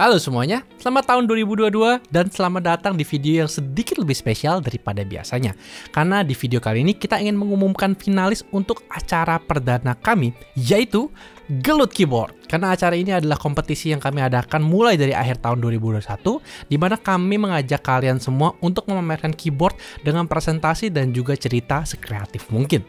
Halo semuanya, selamat tahun 2022 dan selamat datang di video yang sedikit lebih spesial daripada biasanya. Karena di video kali ini kita ingin mengumumkan finalis untuk acara perdana kami, yaitu Gelut Keyboard. Karena acara ini adalah kompetisi yang kami adakan mulai dari akhir tahun 2021, di mana kami mengajak kalian semua untuk memamerkan keyboard dengan presentasi dan juga cerita sekreatif mungkin.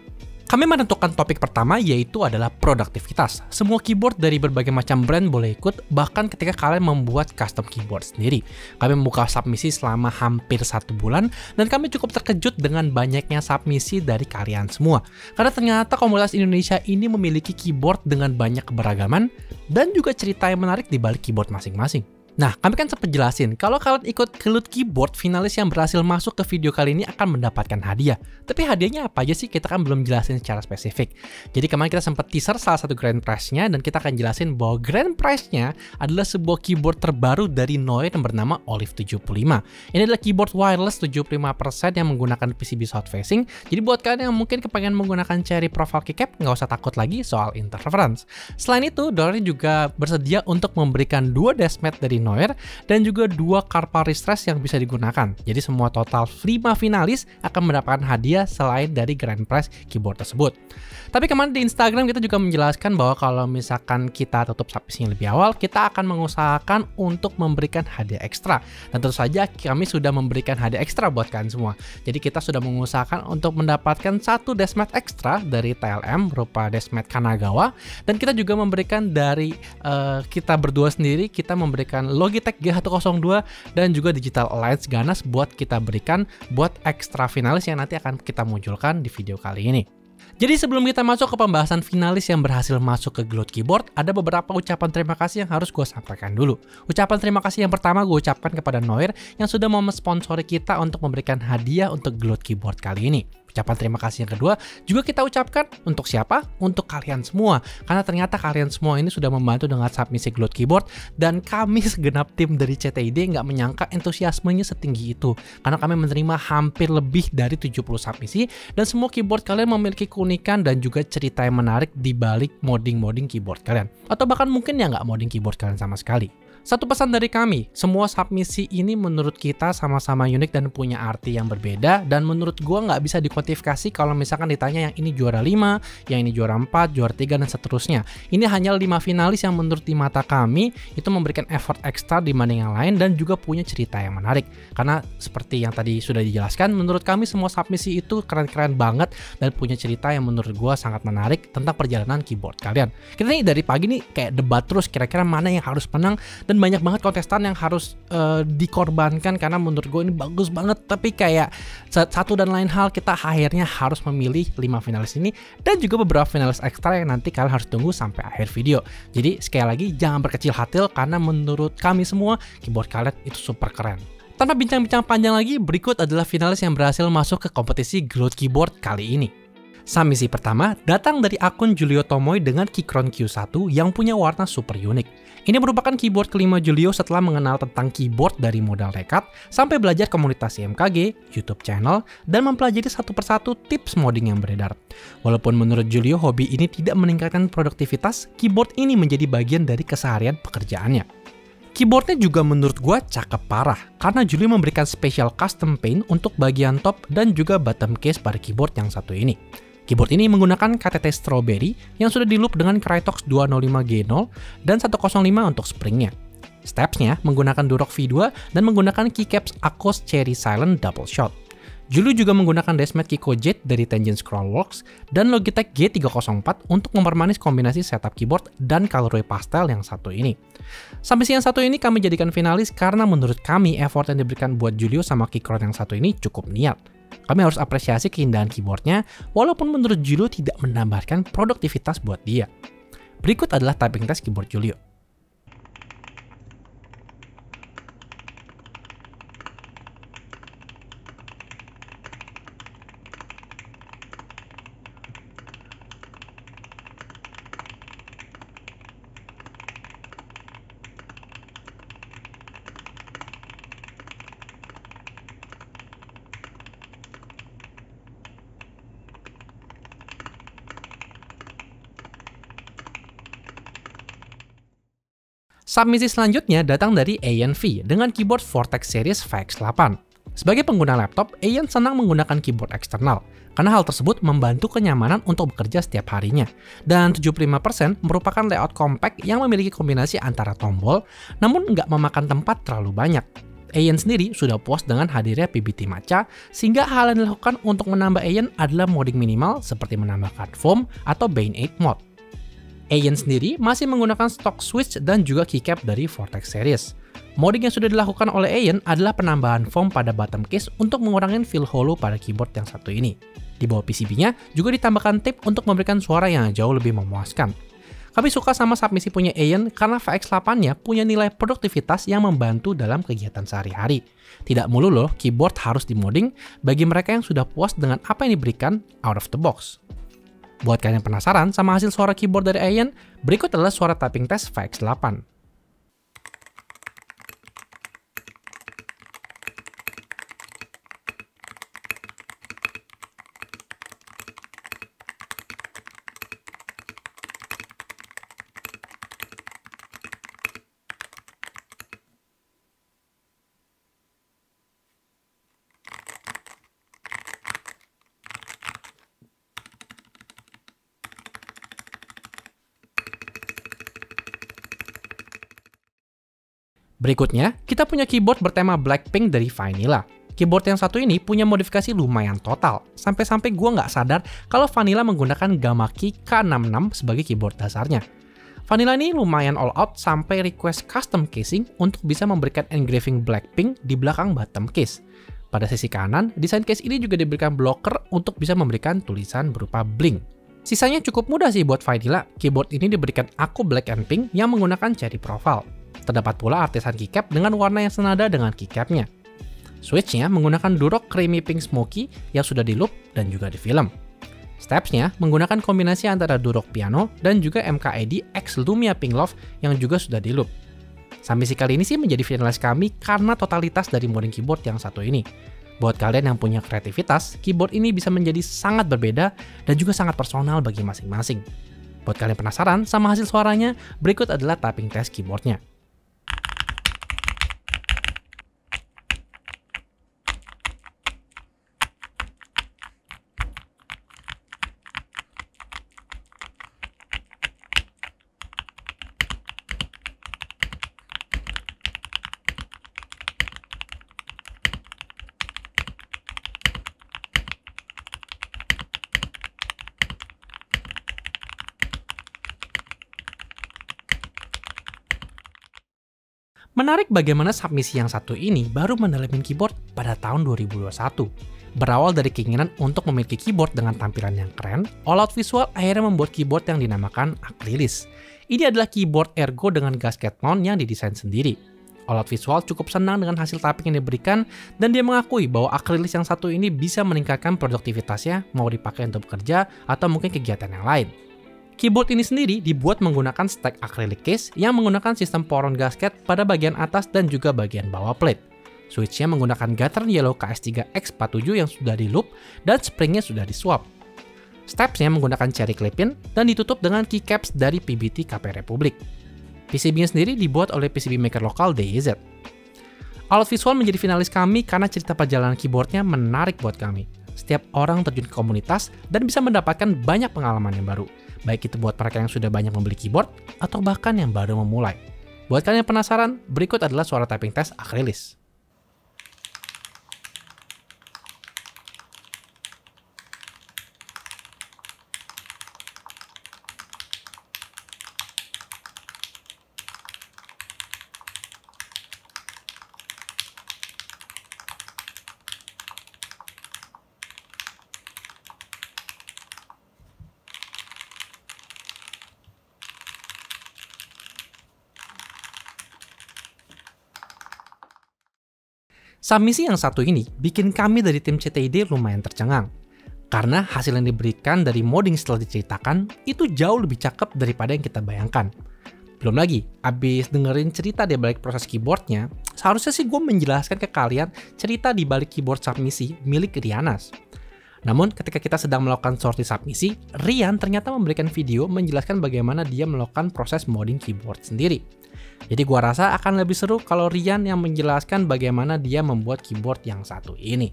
Kami menentukan topik pertama yaitu adalah produktivitas. Semua keyboard dari berbagai macam brand boleh ikut, bahkan ketika kalian membuat custom keyboard sendiri. Kami membuka submisi selama hampir 1 bulan, dan kami cukup terkejut dengan banyaknya submisi dari kalian semua. Karena ternyata komunitas Indonesia ini memiliki keyboard dengan banyak keberagaman, dan juga cerita yang menarik di balik keyboard masing-masing. Nah, kami kan sempat jelasin, kalau kalian ikut Gelut Keyboard, finalis yang berhasil masuk ke video kali ini akan mendapatkan hadiah. Tapi hadiahnya apa aja sih? Kita kan belum jelasin secara spesifik. Jadi kemarin kita sempat teaser salah satu grand prize-nya, dan kita akan jelasin bahwa grand prize-nya adalah sebuah keyboard terbaru dari Noir yang bernama Olive 75. Ini adalah keyboard wireless 75% yang menggunakan PCB south facing. Jadi buat kalian yang mungkin kepengen menggunakan Cherry Profile Keycap, nggak usah takut lagi soal interference. Selain itu, Noir juga bersedia untuk memberikan 2 deskmat dari Noir dan juga 2 Carpal Restress yang bisa digunakan. Jadi semua total 5 finalis akan mendapatkan hadiah selain dari grand prize keyboard tersebut. Tapi kemarin di Instagram kita juga menjelaskan bahwa kalau misalkan kita tutup submisinya lebih awal, kita akan mengusahakan untuk memberikan hadiah ekstra. Dan tentu saja kami sudah memberikan hadiah ekstra buat kalian semua. Jadi kita sudah mengusahakan untuk mendapatkan 1 deskmat ekstra dari TLM berupa deskmat Kanagawa, dan kita juga memberikan dari kita berdua sendiri, kita memberikan Logitech G102 dan juga Digital Alliance Ganas buat kita berikan buat ekstra finalis yang nanti akan kita munculkan di video kali ini. Jadi sebelum kita masuk ke pembahasan finalis yang berhasil masuk ke Gelut Keyboard, ada beberapa ucapan terima kasih yang harus gue sampaikan dulu. Ucapan terima kasih yang pertama gue ucapkan kepada Noir yang sudah mau mensponsori kita untuk memberikan hadiah untuk Gelut Keyboard kali ini. Ucapan terima kasih yang kedua juga kita ucapkan untuk siapa? Untuk kalian semua. Karena ternyata kalian semua ini sudah membantu dengan submisi Gelut Keyboard, dan kami segenap tim dari CTID nggak menyangka entusiasmenya setinggi itu. Karena kami menerima hampir lebih dari 70 submisi, dan semua keyboard kalian memiliki keunikan dan juga cerita yang menarik di balik modding-modding keyboard kalian. Atau bahkan mungkin ya nggak modding keyboard kalian sama sekali. Satu pesan dari kami, semua submisi ini menurut kita sama-sama unik dan punya arti yang berbeda, dan menurut gua nggak bisa dikuantifikasi kalau misalkan ditanya yang ini juara 5, yang ini juara 4, juara 3, dan seterusnya. Ini hanya 5 finalis yang menurut di mata kami itu memberikan effort ekstra dibanding yang lain dan juga punya cerita yang menarik. Karena seperti yang tadi sudah dijelaskan, menurut kami semua submisi itu keren-keren banget dan punya cerita yang menurut gua sangat menarik tentang perjalanan keyboard kalian. Kita nih dari pagi nih kayak debat terus kira-kira mana yang harus menang, dan banyak banget kontestan yang harus dikorbankan karena menurut gue ini bagus banget, tapi kayak satu dan lain hal kita akhirnya harus memilih 5 finalis ini dan juga beberapa finalis ekstra yang nanti kalian harus tunggu sampai akhir video. Jadi sekali lagi jangan berkecil hati karena menurut kami semua keyboard kalian itu super keren. Tanpa bincang-bincang panjang lagi, berikut adalah finalis yang berhasil masuk ke kompetisi Gelut Keyboard kali ini. Submisi pertama datang dari akun Julio Tomoy dengan Keychron Q1 yang punya warna super unik. Ini merupakan keyboard kelima Julio setelah mengenal tentang keyboard dari modal nekat sampai belajar komunitas IMKG, YouTube channel, dan mempelajari satu persatu tips modding yang beredar. Walaupun menurut Julio hobi ini tidak meningkatkan produktivitas, keyboard ini menjadi bagian dari keseharian pekerjaannya. Keyboardnya juga menurut gua cakep parah, karena Julio memberikan special custom paint untuk bagian top dan juga bottom case pada keyboard yang satu ini. Keyboard ini menggunakan KTT Strawberry yang sudah di loop dengan Krytox 205G0 dan 105 untuk springnya. Stepsnya menggunakan Durock V2 dan menggunakan keycaps Akos Cherry Silent Double Shot. Julio juga menggunakan deskmat Kiko Jet dari Tangent Scrollworks dan Logitech G304 untuk mempermanis kombinasi setup keyboard dan colorway pastel yang satu ini. Sampai yang satu ini kami jadikan finalis karena menurut kami effort yang diberikan buat Julio sama Keychron yang satu ini cukup niat. Kami harus apresiasi keindahan keyboardnya, walaupun menurut Julio tidak menambahkan produktivitas buat dia. Berikut adalah typing test keyboard Julio. Submisi selanjutnya datang dari Ian V dengan keyboard Vortex Series VX8. Sebagai pengguna laptop, Ian senang menggunakan keyboard eksternal, karena hal tersebut membantu kenyamanan untuk bekerja setiap harinya. Dan 75% merupakan layout compact yang memiliki kombinasi antara tombol, namun nggak memakan tempat terlalu banyak. Ian sendiri sudah puas dengan hadirnya PBT Matcha, sehingga hal yang dilakukan untuk menambah Ian adalah modding minimal seperti menambahkan foam atau Bane 8 mod. Ian sendiri masih menggunakan stock switch dan juga keycap dari Vortex Series. Modding yang sudah dilakukan oleh Ian adalah penambahan foam pada bottom case untuk mengurangi feel hollow pada keyboard yang satu ini. Di bawah PCB-nya juga ditambahkan tape untuk memberikan suara yang jauh lebih memuaskan. Kami suka sama submisi punya Ian karena VX8-nya punya nilai produktivitas yang membantu dalam kegiatan sehari-hari. Tidak mulu loh keyboard harus di-modding bagi mereka yang sudah puas dengan apa yang diberikan out of the box. Buat kalian yang penasaran sama hasil suara keyboard dari Ian, berikut adalah suara typing test VX8. Berikutnya, kita punya keyboard bertema Blackpink dari Vanilla. Keyboard yang satu ini punya modifikasi lumayan total, sampai-sampai gue nggak sadar kalau Vanilla menggunakan Gamaki K66 sebagai keyboard dasarnya. Vanilla ini lumayan all out sampai request custom casing untuk bisa memberikan engraving Blackpink di belakang bottom case. Pada sisi kanan, desain case ini juga diberikan blocker untuk bisa memberikan tulisan berupa Blink. Sisanya cukup mudah sih buat Vanilla, keyboard ini diberikan aku black and pink yang menggunakan cherry profile. Terdapat pula artisan keycap dengan warna yang senada dengan keycapnya. Switch-nya menggunakan Durock Creamy Pink Smoky yang sudah di loop dan juga di film. Steps-nya menggunakan kombinasi antara Durock Piano dan juga MKED X Lumia Pink Love yang juga sudah di loop. Submisi kali ini sih menjadi finalis kami karena totalitas dari modding keyboard yang satu ini. Buat kalian yang punya kreativitas, keyboard ini bisa menjadi sangat berbeda dan juga sangat personal bagi masing-masing. Buat kalian penasaran sama hasil suaranya, berikut adalah typing test keyboardnya. Menarik bagaimana submisi yang satu ini baru mendalamin keyboard pada tahun 2021. Berawal dari keinginan untuk memiliki keyboard dengan tampilan yang keren, All Out Visual akhirnya membuat keyboard yang dinamakan Acrylis. Ini adalah keyboard ergo dengan gasket mount yang didesain sendiri. All Out Visual cukup senang dengan hasil typing yang diberikan, dan dia mengakui bahwa Acrylis yang satu ini bisa meningkatkan produktivitasnya mau dipakai untuk bekerja atau mungkin kegiatan yang lain. Keyboard ini sendiri dibuat menggunakan stack acrylic case yang menggunakan sistem poron gasket pada bagian atas dan juga bagian bawah plate. Switch-nya menggunakan Gateron Yellow KS3X47 yang sudah di loop dan spring-nya sudah disuap. Steps-nya menggunakan cherry clip-in dan ditutup dengan keycaps dari PBT KP Republik. PCB-nya sendiri dibuat oleh PCB maker lokal DYZ. All Out Visual menjadi finalis kami karena cerita perjalanan keyboardnya menarik buat kami. Setiap orang terjun ke komunitas dan bisa mendapatkan banyak pengalaman yang baru. Baik itu buat mereka yang sudah banyak membeli keyboard, atau bahkan yang baru memulai. Buat kalian yang penasaran, berikut adalah suara typing test Acrylis. Submisi yang satu ini bikin kami dari tim CTID lumayan tercengang. Karena hasil yang diberikan dari modding setelah diceritakan itu jauh lebih cakep daripada yang kita bayangkan. Belum lagi, abis dengerin cerita di balik proses keyboardnya, seharusnya sih gue menjelaskan ke kalian cerita di balik keyboard submisi milik Rianas. Namun ketika kita sedang melakukan sorti submisi, Rian ternyata memberikan video menjelaskan bagaimana dia melakukan proses modding keyboard sendiri. Jadi gua rasa akan lebih seru kalau Rian yang menjelaskan bagaimana dia membuat keyboard yang satu ini.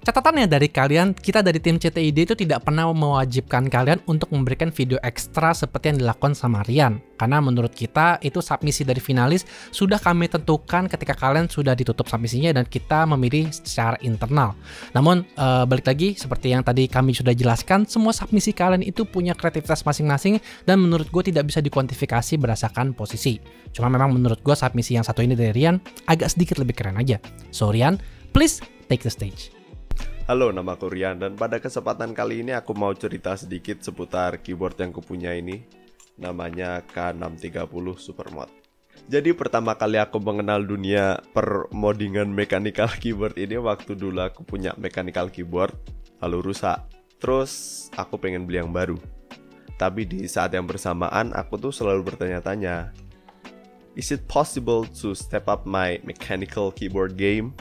Catatannya dari kalian, kita dari tim CTID itu tidak pernah mewajibkan kalian untuk memberikan video ekstra seperti yang dilakukan sama Rian. Karena menurut kita itu submisi dari finalis sudah kami tentukan ketika kalian sudah ditutup submisinya dan kita memilih secara internal. Namun balik lagi seperti yang tadi kami sudah jelaskan, semua submisi kalian itu punya kreativitas masing-masing dan menurut gue tidak bisa dikuantifikasi berdasarkan posisi. Cuma memang menurut gue submisi yang satu ini dari Rian agak sedikit lebih keren aja. So Rian, please take the stage. Halo, nama aku Rian dan pada kesempatan kali ini aku mau cerita sedikit seputar keyboard yang kupunya ini. Namanya K630 Supermod. Jadi pertama kali aku mengenal dunia permodingan mechanical keyboard ini waktu dulu aku punya mechanical keyboard lalu rusak. Terus aku pengen beli yang baru. Tapi di saat yang bersamaan aku tuh selalu bertanya-tanya, is it possible to step up my mechanical keyboard game?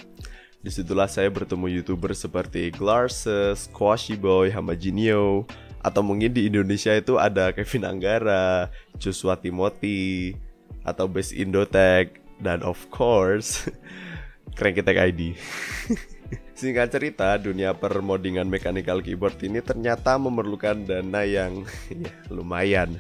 Disitulah saya bertemu YouTuber seperti Glarses, Squashy Boy, Hamajinio, atau mungkin di Indonesia itu ada Kevin Anggara, Joshua Timothy, atau Best Indotech, dan of course Crankytech ID. Singkat cerita, dunia permodingan mechanical keyboard ini ternyata memerlukan dana yang lumayan.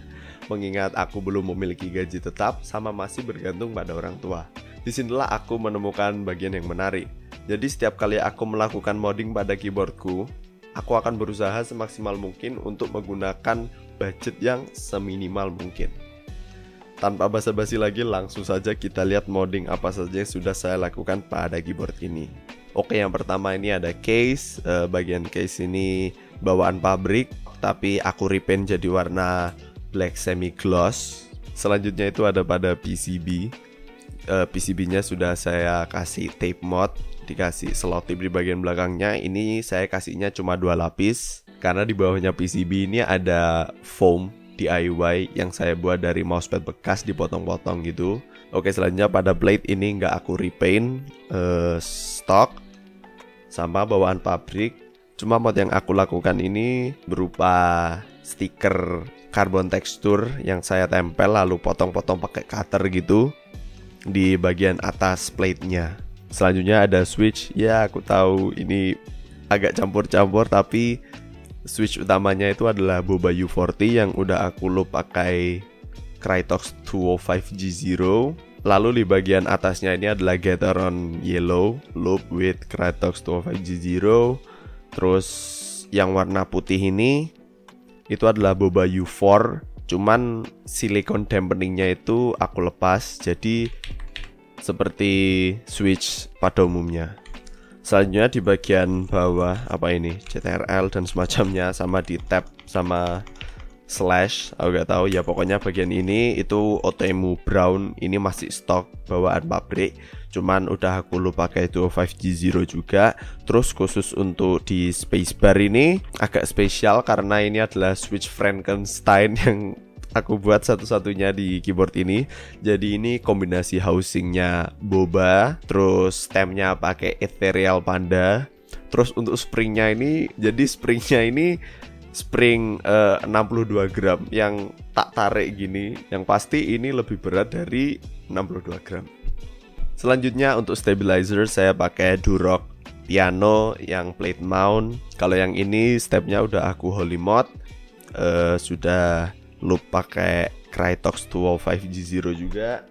Mengingat aku belum memiliki gaji tetap sama masih bergantung pada orang tua. Disinilah aku menemukan bagian yang menarik. Jadi setiap kali aku melakukan modding pada keyboardku, aku akan berusaha semaksimal mungkin untuk menggunakan budget yang seminimal mungkin. Tanpa basa-basi lagi, langsung saja kita lihat modding apa saja yang sudah saya lakukan pada keyboard ini. Oke, yang pertama ini ada case. Bagian case ini bawaan pabrik, tapi aku repaint jadi warna black semi gloss. Selanjutnya itu ada pada PCB. PCB-nya sudah saya kasih tape mod, dikasih slot tip di bagian belakangnya. Ini saya kasihnya cuma 2 lapis karena di bawahnya PCB ini ada foam DIY yang saya buat dari mousepad bekas dipotong-potong gitu. Oke, selanjutnya pada plate ini nggak aku repaint, stock sama bawaan pabrik. Cuma mod yang aku lakukan ini berupa stiker carbon texture yang saya tempel lalu potong-potong pakai cutter gitu di bagian atas plate-nya. Selanjutnya ada switch. Ya, aku tahu ini agak campur-campur, tapi switch utamanya itu adalah Boba U40 yang udah aku loop pakai Krytox 205G0. Lalu di bagian atasnya ini adalah Gateron Yellow loop with Krytox 205G0. Terus yang warna putih ini itu adalah Boba U4. Cuman silicone dampeningnya itu aku lepas, jadi seperti switch pada umumnya. Selanjutnya di bagian bawah apa ini, CTRL dan semacamnya, sama di tab sama slash, aku gak tahu ya, pokoknya bagian ini itu Otemu brown. Ini masih stok bawaan pabrik, cuman udah aku lupa pakai 205G0 juga. Terus khusus untuk di spacebar ini agak spesial karena ini adalah switch Frankenstein yang aku buat satu-satunya di keyboard ini. Jadi ini kombinasi housingnya Boba, terus stemnya pakai Ethereal Panda. Terus untuk springnya ini, jadi springnya ini spring 62 gram yang tak tarik gini. Yang pasti ini lebih berat dari 62 gram. Selanjutnya untuk stabilizer saya pakai Durock Piano yang plate mount. Kalau yang ini stepnya udah aku holy mod, sudah loop pakai Krytox 205G0 juga.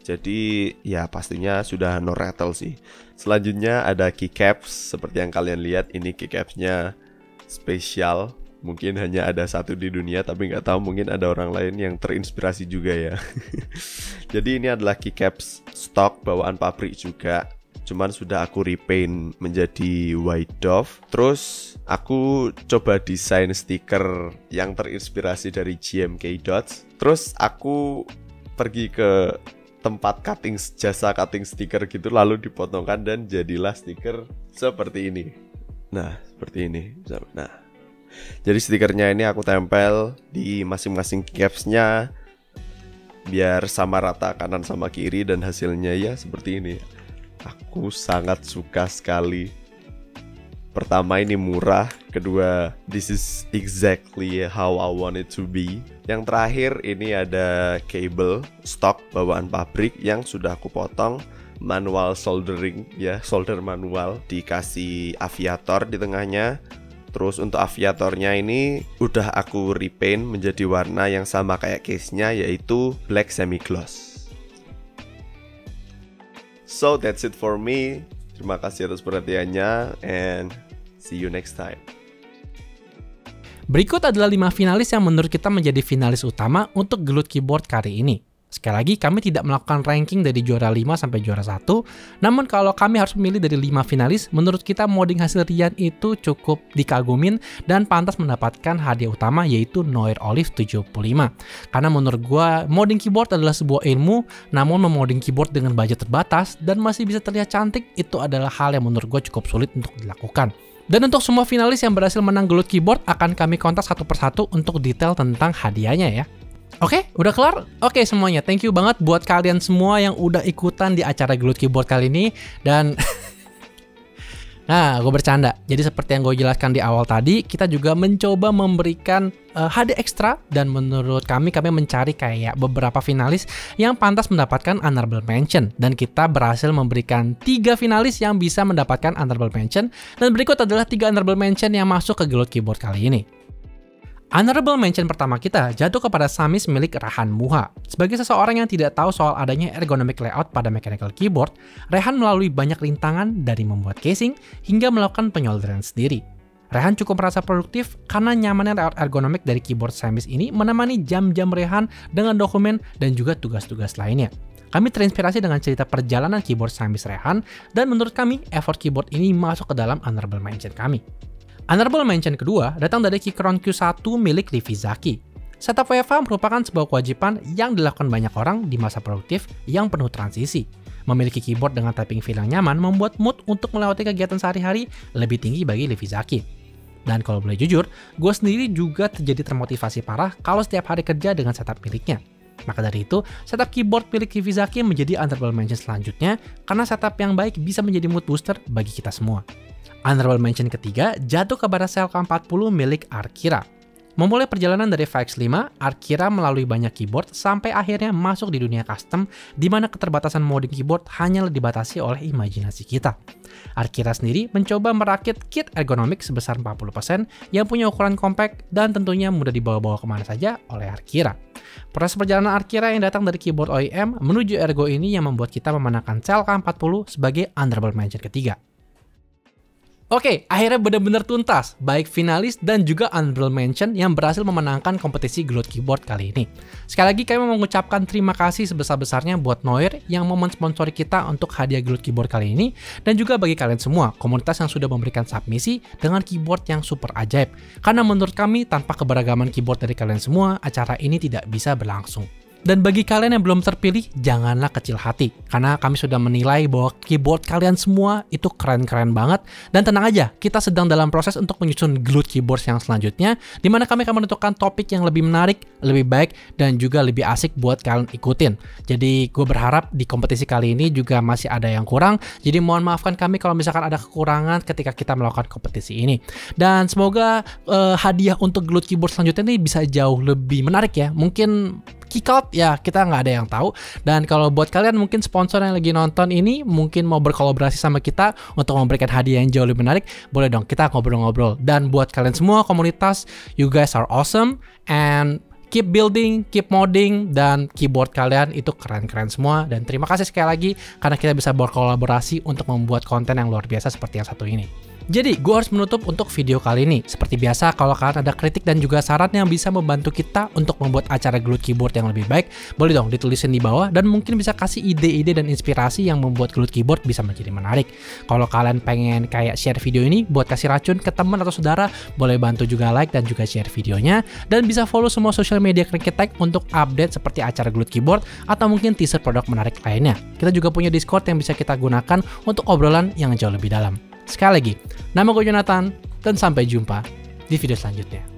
Jadi ya pastinya sudah no rattle sih. Selanjutnya ada keycaps. Seperti yang kalian lihat, ini keycapsnya spesial. Mungkin hanya ada satu di dunia, tapi nggak tahu, mungkin ada orang lain yang terinspirasi juga ya. Jadi ini adalah keycaps stok bawaan pabrik juga, cuman sudah aku repaint menjadi white dove. Terus aku coba desain stiker yang terinspirasi dari GMK Dots. Terus aku pergi ke tempat cutting, jasa cutting stiker gitu, lalu dipotongkan dan jadilah stiker seperti ini. Nah, seperti ini. Nah, jadi stikernya ini aku tempel di masing-masing keycapsnya biar sama rata kanan sama kiri, dan hasilnya ya seperti ini. Aku sangat suka sekali. Pertama ini murah, kedua, this is exactly how I want it to be. Yang terakhir ini ada kabel stok bawaan pabrik yang sudah aku potong, manual soldering ya, solder manual, dikasih aviator di tengahnya. Terus untuk aviatornya ini udah aku repaint menjadi warna yang sama kayak case-nya, yaitu black semi gloss. So that's it for me. Terima kasih atas perhatiannya and see you next time. Berikut adalah 5 finalis yang menurut kita menjadi finalis utama untuk Gelut Keyboard kali ini. Sekali lagi, kami tidak melakukan ranking dari juara 5 sampai juara 1. Namun kalau kami harus memilih dari 5 finalis, menurut kita modding hasil Rian itu cukup dikagumin dan pantas mendapatkan hadiah utama, yaitu Neue Olive 75. Karena menurut gua, modding keyboard adalah sebuah ilmu, namun memodding keyboard dengan budget terbatas dan masih bisa terlihat cantik, itu adalah hal yang menurut gua cukup sulit untuk dilakukan. Dan untuk semua finalis yang berhasil menang Gelut Keyboard akan kami kontak satu persatu untuk detail tentang hadiahnya ya. Oke, udah kelar? Oke semuanya, thank you banget buat kalian semua yang udah ikutan di acara Gelut Keyboard kali ini. Dan nah, gue bercanda. Jadi seperti yang gue jelaskan di awal tadi, kita juga mencoba memberikan hadiah ekstra. Dan menurut kami mencari kayak beberapa finalis yang pantas mendapatkan honorable mention. Dan kita berhasil memberikan 3 finalis yang bisa mendapatkan honorable mention. Dan berikut adalah 3 honorable mention yang masuk ke Gelut Keyboard kali ini. Honorable mention pertama kita jatuh kepada Samis milik Rehan Muha. Sebagai seseorang yang tidak tahu soal adanya ergonomic layout pada mechanical keyboard, Rehan melalui banyak rintangan dari membuat casing hingga melakukan penyolderan sendiri. Rehan cukup merasa produktif karena nyamannya layout ergonomik dari keyboard Samis ini menemani jam-jam Rehan dengan dokumen dan juga tugas-tugas lainnya. Kami terinspirasi dengan cerita perjalanan keyboard Samis Rehan dan menurut kami effort keyboard ini masuk ke dalam honorable mention kami. Honorable mention kedua datang dari Keychron Q1 milik Rivizaki. Setup WFH merupakan sebuah kewajiban yang dilakukan banyak orang di masa produktif yang penuh transisi. Memiliki keyboard dengan typing feel yang nyaman membuat mood untuk melewati kegiatan sehari-hari lebih tinggi bagi Rivizaki. Dan kalau boleh jujur, gue sendiri juga termotivasi parah kalau setiap hari kerja dengan setup miliknya. Maka dari itu, setup keyboard milik Rivizaki menjadi honorable mention selanjutnya karena setup yang baik bisa menjadi mood booster bagi kita semua. Honorable mention ketiga jatuh kepada Selka 40 milik Arkira. Memulai perjalanan dari VX5, Arkira melalui banyak keyboard sampai akhirnya masuk di dunia custom di mana keterbatasan modding keyboard hanya dibatasi oleh imajinasi kita. Arkira sendiri mencoba merakit kit ergonomik sebesar 40% yang punya ukuran compact dan tentunya mudah dibawa-bawa kemana saja oleh Arkira. Proses perjalanan Arkira yang datang dari keyboard OEM menuju ergo ini yang membuat kita memenangkan Selka 40 sebagai honorable mention ketiga. Oke, akhirnya benar-benar tuntas, baik finalis dan juga honorable mention yang berhasil memenangkan kompetisi Gelut Keyboard kali ini. Sekali lagi kami mengucapkan terima kasih sebesar-besarnya buat Noir yang mau mensponsori kita untuk hadiah Gelut Keyboard kali ini, dan juga bagi kalian semua, komunitas yang sudah memberikan submisi dengan keyboard yang super ajaib. Karena menurut kami, tanpa keberagaman keyboard dari kalian semua, acara ini tidak bisa berlangsung. Dan bagi kalian yang belum terpilih, janganlah kecil hati. Karena kami sudah menilai bahwa keyboard kalian semua itu keren-keren banget. Dan tenang aja, kita sedang dalam proses untuk menyusun Gelut Keyboard yang selanjutnya, di mana kami akan menentukan topik yang lebih menarik, lebih baik, dan juga lebih asik buat kalian ikutin. Jadi gue berharap di kompetisi kali ini juga masih ada yang kurang. Jadi mohon maafkan kami kalau misalkan ada kekurangan ketika kita melakukan kompetisi ini. Dan semoga hadiah untuk Gelut Keyboard selanjutnya ini bisa jauh lebih menarik ya. Mungkin kick-out ya, kita nggak ada yang tahu. Dan kalau buat kalian mungkin sponsor yang lagi nonton ini mungkin mau berkolaborasi sama kita untuk memberikan hadiah yang jauh lebih menarik, boleh dong kita ngobrol-ngobrol. Dan buat kalian semua komunitas, you guys are awesome and keep building, keep modding, dan keyboard kalian itu keren-keren semua. Dan terima kasih sekali lagi karena kita bisa berkolaborasi untuk membuat konten yang luar biasa seperti yang satu ini. Jadi, gue harus menutup untuk video kali ini. Seperti biasa, kalau kalian ada kritik dan juga saran yang bisa membantu kita untuk membuat acara Gelut Keyboard yang lebih baik, boleh dong ditulisin di bawah dan mungkin bisa kasih ide-ide dan inspirasi yang membuat Gelut Keyboard bisa menjadi menarik. Kalau kalian pengen kayak share video ini buat kasih racun ke teman atau saudara, boleh bantu juga like dan juga share videonya. Dan bisa follow semua social media Cricket untuk update seperti acara Gelut Keyboard atau mungkin teaser produk menarik lainnya. Kita juga punya Discord yang bisa kita gunakan untuk obrolan yang jauh lebih dalam. Sekali lagi, nama gue Jonathan, dan sampai jumpa di video selanjutnya.